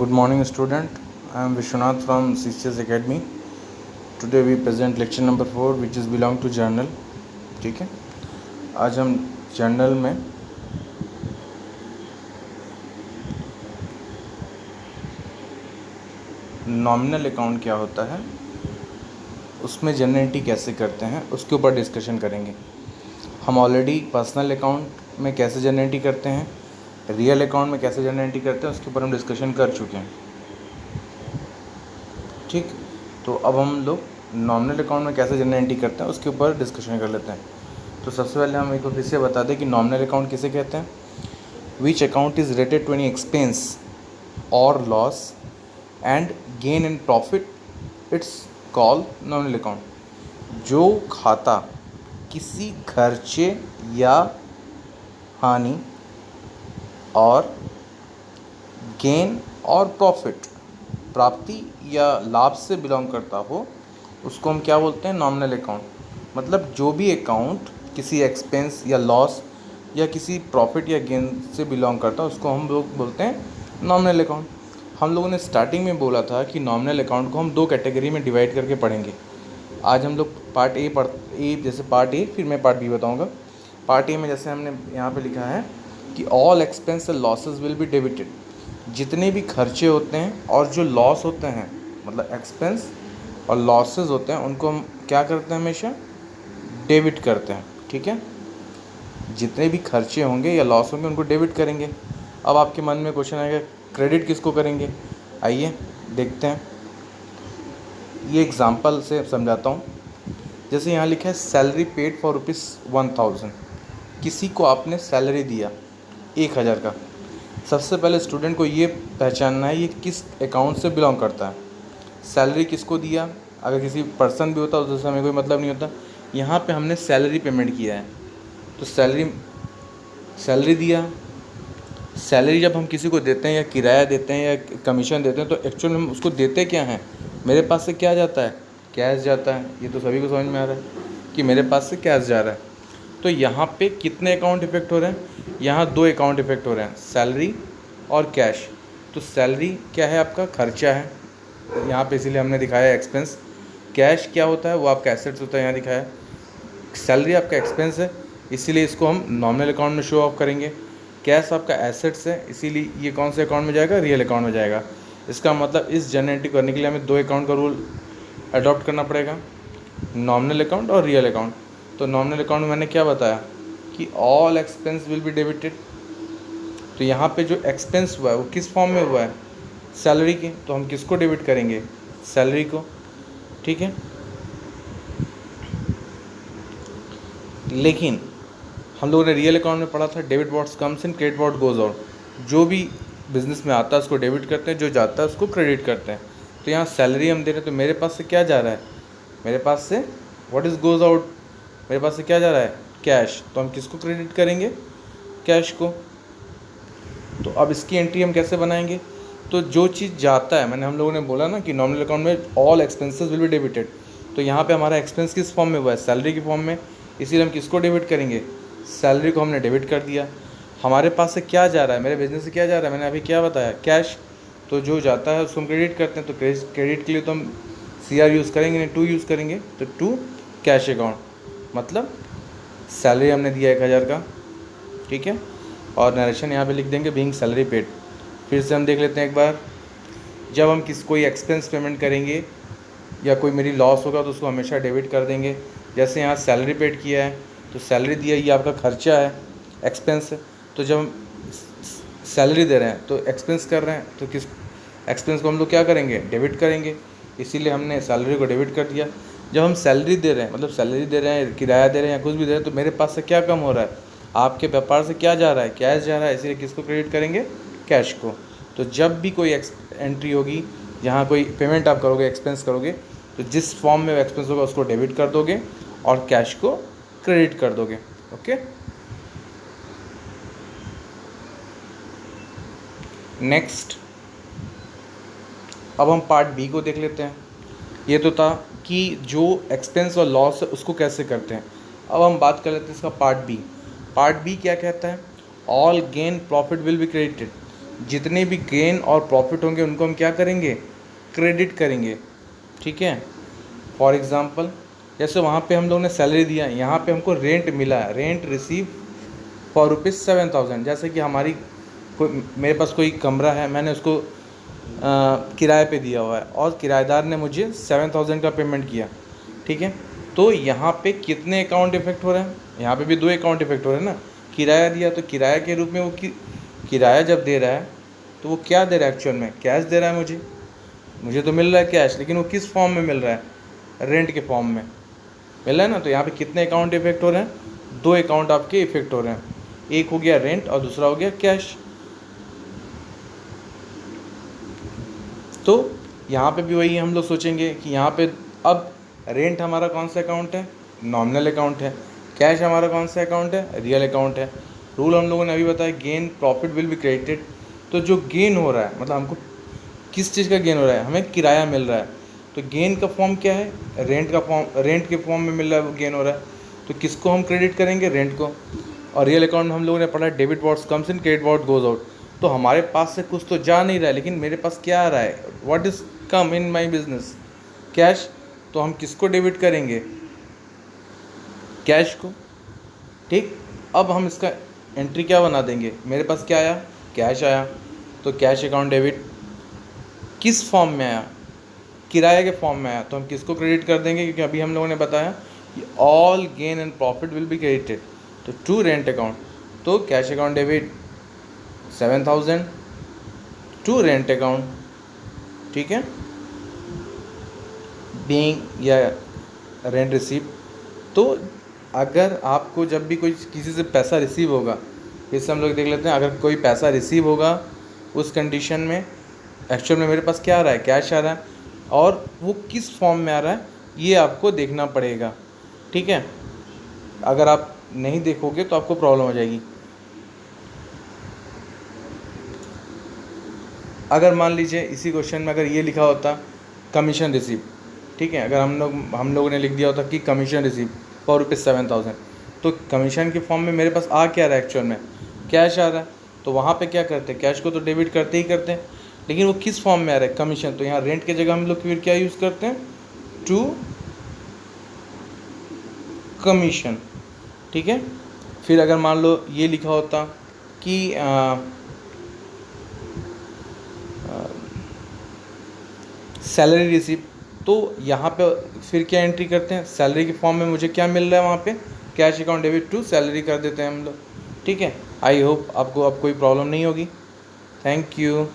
Good morning, student. I am Vishwanath from CCS Academy. Today we present lecture number 4, which is belong to journal. ठीक है, आज हम journal में nominal account क्या होता है, उसमें जनरेटिंग कैसे करते हैं, उसके ऊपर डिस्कशन करेंगे। हम ऑलरेडी पर्सनल अकाउंट में कैसे जनरेटिंग करते हैं, रियल अकाउंट में कैसे जनरेटिंग करते हैं, उसके ऊपर हम डिस्कशन कर चुके हैं। ठीक, तो अब हम लोग नॉमिनल अकाउंट में कैसे जनरेटिंग करते हैं उसके ऊपर डिस्कशन कर लेते हैं। तो सबसे पहले हम एक बार फिर से बता दें कि नॉमिनल अकाउंट किसे कहते हैं। Which account is related to any expense और loss and gain and profit, it's call nominal account. जो खाता किसी खर्चे या हानि और गेन और प्रॉफिट प्राप्ति या लाभ से बिलोंग करता हो उसको हम क्या बोलते हैं, नॉमिनल अकाउंट। मतलब जो भी अकाउंट किसी एक्सपेंस या लॉस या किसी प्रॉफिट या गेन से बिलोंग करता है उसको हम लोग बोलते हैं नॉमिनल अकाउंट। हम लोगों ने स्टार्टिंग में बोला था कि नॉमिनल अकाउंट को हम दो कैटेगरी में डिवाइड करके पढ़ेंगे। आज हम लोग पार्ट ए जैसे पार्ट ए, फिर मैं पार्ट बी बताऊंगा। पार्ट ए में जैसे हमने यहाँ पे लिखा है कि all expense and losses will be debited. जितने भी खर्चे होते हैं और जो लॉस होते हैं, मतलब एक्सपेंस और लॉसेस होते हैं, उनको हम क्या करते हैं, हमेशा डेबिट करते हैं। ठीक है, जितने भी खर्चे होंगे या लॉस होंगे उनको डेबिट करेंगे। अब आपके मन में क्वेश्चन आएगा, क्रेडिट किसको करेंगे? आइए देखते हैं, ये एग्जांपल से समझाता हूँ। जैसे यहाँ लिखा है सैलरी पेड फॉर ₹1000। किसी को आपने सैलरी दिया 1000 का। सबसे पहले स्टूडेंट को ये पहचानना है ये किस अकाउंट से बिलोंग करता है। सैलरी किसको दिया? अगर किसी पर्सन भी होता है उससे हमें कोई मतलब नहीं होता। यहाँ पे हमने सैलरी पेमेंट किया है, तो सैलरी दिया। सैलरी जब हम किसी को देते हैं या किराया देते हैं या कमीशन देते हैं तो एक्चुअल हम उसको देते क्या हैं? मेरे पास से क्या जाता है? कैश जाता है। ये तो सभी को समझ में आ रहा है कि मेरे पास से कैश जा रहा है। तो यहाँ पे कितने अकाउंट इफेक्ट हो रहे हैं? यहाँ दो अकाउंट इफेक्ट हो रहे हैं, सैलरी और कैश। तो सैलरी क्या है? आपका खर्चा है, यहाँ पे इसीलिए हमने दिखाया है एक्सपेंस। कैश क्या होता है? वो आपका एसेट्स होता है, यहाँ दिखाया है। सैलरी आपका एक्सपेंस है, इसीलिए इसको हम नॉमिनल अकाउंट में शो ऑफ करेंगे। कैश आपका एसेट्स है, इसीलिए ये कौन से अकाउंट में जाएगा? रियल अकाउंट में जाएगा। इसका मतलब इस जनरेटिव करने के लिए हमें दो अकाउंट का रूल अडॉप्ट करना पड़ेगा, नॉमिनल अकाउंट और रियल अकाउंट। तो नॉमिनल अकाउंट में मैंने क्या बताया कि all expense will be debited. तो यहाँ पे जो एक्सपेंस हुआ है वो किस फॉर्म में हुआ है? सैलरी के। तो हम किसको डेबिट करेंगे? सैलरी को। ठीक है, लेकिन हम लोगों ने रियल अकाउंट में पढ़ा था debit what's comes in, credit what goes out. जो भी बिजनेस में आता है उसको डेबिट करते हैं, जो जाता है उसको क्रेडिट करते हैं। तो यहाँ सैलरी हम दे रहे हैं, तो मेरे पास से क्या जा रहा है? मेरे पास से व्हाट इज़ गोज आउट, मेरे पास से क्या जा रहा है? कैश। तो हम किसको क्रेडिट करेंगे? कैश को। तो अब इसकी एंट्री हम कैसे बनाएंगे? तो जो चीज़ जाता है, मैंने हम लोगों ने बोला ना कि नॉमिनल अकाउंट में all expenses will be debited. तो यहाँ पे हमारा एक्सपेंस किस फॉर्म में हुआ है? सैलरी की फॉर्म में, इसीलिए हम किसको डेबिट करेंगे? सैलरी को हमने डेबिट कर दिया। हमारे पास से क्या जा रहा है? मेरे बिजनेस से क्या जा रहा है? मैंने अभी क्या बताया? कैश। तो जो जाता है उसको हम क्रेडिट करते हैं। तो क्रेडिट के लिए तो हम CR यूज़ करेंगे नहीं, टू यूज़ करेंगे। तो टू कैश अकाउंट, मतलब सैलरी हमने दिया 1000 का। ठीक है, और नरेशन यहाँ पे लिख देंगे बीइंग सैलरी पेड। फिर से हम देख लेते हैं एक बार। जब हम कोई एक्सपेंस पेमेंट करेंगे या कोई मेरी लॉस होगा तो उसको हमेशा डेबिट कर देंगे। जैसे यहाँ सैलरी पेड किया है तो सैलरी दिया, ये आपका खर्चा है, एक्सपेंस है। तो जब हम सैलरी दे रहे हैं तो एक्सपेंस कर रहे हैं, तो किस एक्सपेंस को हम लोग क्या करेंगे? डेबिट करेंगे। इसीलिए हमने सैलरी को डेबिट कर दिया। जब हम सैलरी दे रहे हैं, मतलब सैलरी दे रहे हैं, किराया दे रहे हैं या कुछ भी दे रहे हैं, तो मेरे पास से क्या कम हो रहा है? आपके व्यापार से क्या जा रहा है? कैश जा रहा है, इसीलिए किसको क्रेडिट करेंगे? कैश को। तो जब भी कोई एंट्री होगी जहाँ कोई पेमेंट आप करोगे, एक्सपेंस करोगे, तो जिस फॉर्म में एक्सपेंस होगा उसको डेबिट कर दोगे और कैश को क्रेडिट कर दोगे। ओके, नेक्स्ट अब हम पार्ट बी को देख लेते हैं। ये तो था कि जो एक्सपेंस और लॉस है उसको कैसे करते हैं। अब हम बात कर लेते हैं इसका पार्ट बी। पार्ट बी क्या कहता है? All gain profit will be credited. जितने भी गेन और प्रॉफिट होंगे उनको हम क्या करेंगे, क्रेडिट करेंगे। ठीक है, फॉर एग्ज़ाम्पल जैसे वहाँ पे हम लोगों ने सैलरी दिया, यहाँ पे हमको रेंट मिला, रेंट रिसीव फॉर ₹7,000। जैसे कि हमारी कोई, मेरे पास कोई कमरा है, मैंने उसको किराए पे दिया हुआ है और किराएदार ने मुझे 7,000 का पेमेंट किया। ठीक है, तो यहाँ पे कितने अकाउंट इफेक्ट हो रहे हैं, यहाँ पे भी 2 अकाउंट इफेक्ट हो रहे हैं ना। किराया दिया तो किराया के रूप में वो किराया जब दे रहा है तो वो क्या दे रहा है, एक्चुअल में कैश दे रहा है मुझे तो मिल रहा है कैश, लेकिन वो किस फॉर्म में मिल रहा है, रेंट के फॉर्म में मिल रहा है ना। तो यहाँ पे कितने अकाउंट इफेक्ट हो रहे हैं, 2 अकाउंट आपके इफेक्ट हो रहे हैं। एक हो गया रेंट और दूसरा हो गया कैश। तो यहाँ पे भी वही हम लोग सोचेंगे कि यहाँ पे अब रेंट हमारा कौन सा अकाउंट है, नॉमिनल अकाउंट है। कैश हमारा कौन सा अकाउंट है, रियल अकाउंट है। रूल हम लोगों ने अभी बताया, gain profit will be credited. तो जो गेन हो रहा है, मतलब हमको किस चीज़ का गेन हो रहा है, हमें किराया मिल रहा है, तो गेन का फॉर्म क्या है, रेंट का फॉर्म, रेंट के फॉर्म में मिल रहा है, वो गेन हो रहा है। तो किसको हम क्रेडिट करेंगे, रेंट को। और रियल अकाउंट में हम लोगों ने पढ़ा, debit what's comes in, credit what goes out. तो हमारे पास से कुछ तो जा नहीं रहा है, लेकिन मेरे पास क्या आ रहा है, what is come in my business, cash. तो हम किसको डेबिट करेंगे, कैश को। ठीक, अब हम इसका एंट्री क्या बना देंगे, मेरे पास क्या आया, कैश आया, तो कैश अकाउंट डेबिट किस फॉर्म में आया, किराए के फॉर्म में आया, तो हम किसको क्रेडिट कर देंगे, क्योंकि अभी हम लोगों ने बताया कि all gain and profit will be credited तो टू रेंट अकाउंट। तो cash account debit 7,000 to rent account. ठीक है, बीइंग या रेंट रिसीव। तो अगर आपको जब भी कोई किसी से पैसा रिसीव होगा, इससे हम लोग देख लेते हैं, अगर कोई पैसा रिसीव होगा उस कंडीशन में एक्चुअल में मेरे पास क्या आ रहा है, कैश आ रहा है, और वो किस फॉर्म में आ रहा है ये आपको देखना पड़ेगा। ठीक है, अगर आप नहीं देखोगे तो आपको प्रॉब्लम हो जाएगी। अगर मान लीजिए इसी क्वेश्चन में अगर ये लिखा होता कमीशन रिसीव, ठीक है, अगर हम लोगों ने लिख दिया होता कि कमीशन रिसीव फॉर ₹7,000, तो कमीशन के फॉर्म में मेरे पास आ क्या रहा है, एक्चुअल में कैश आ रहा है। तो वहाँ पे क्या करते हैं, कैश को तो डेबिट करते ही करते हैं, लेकिन वो किस फॉर्म में आ रहा है, कमीशन। तो यहाँ रेंट की जगह हम लोग फिर क्या यूज़ करते हैं, टू कमीशन। ठीक है, फिर अगर मान लो ये लिखा होता कि सैलरी रिसीव, तो यहाँ पे फिर क्या एंट्री करते हैं, सैलरी के फॉर्म में मुझे क्या मिल रहा है, वहाँ पे cash account debit to salary कर देते हैं हम लोग। ठीक है, आई होप आपको अब कोई प्रॉब्लम नहीं होगी। Thank you.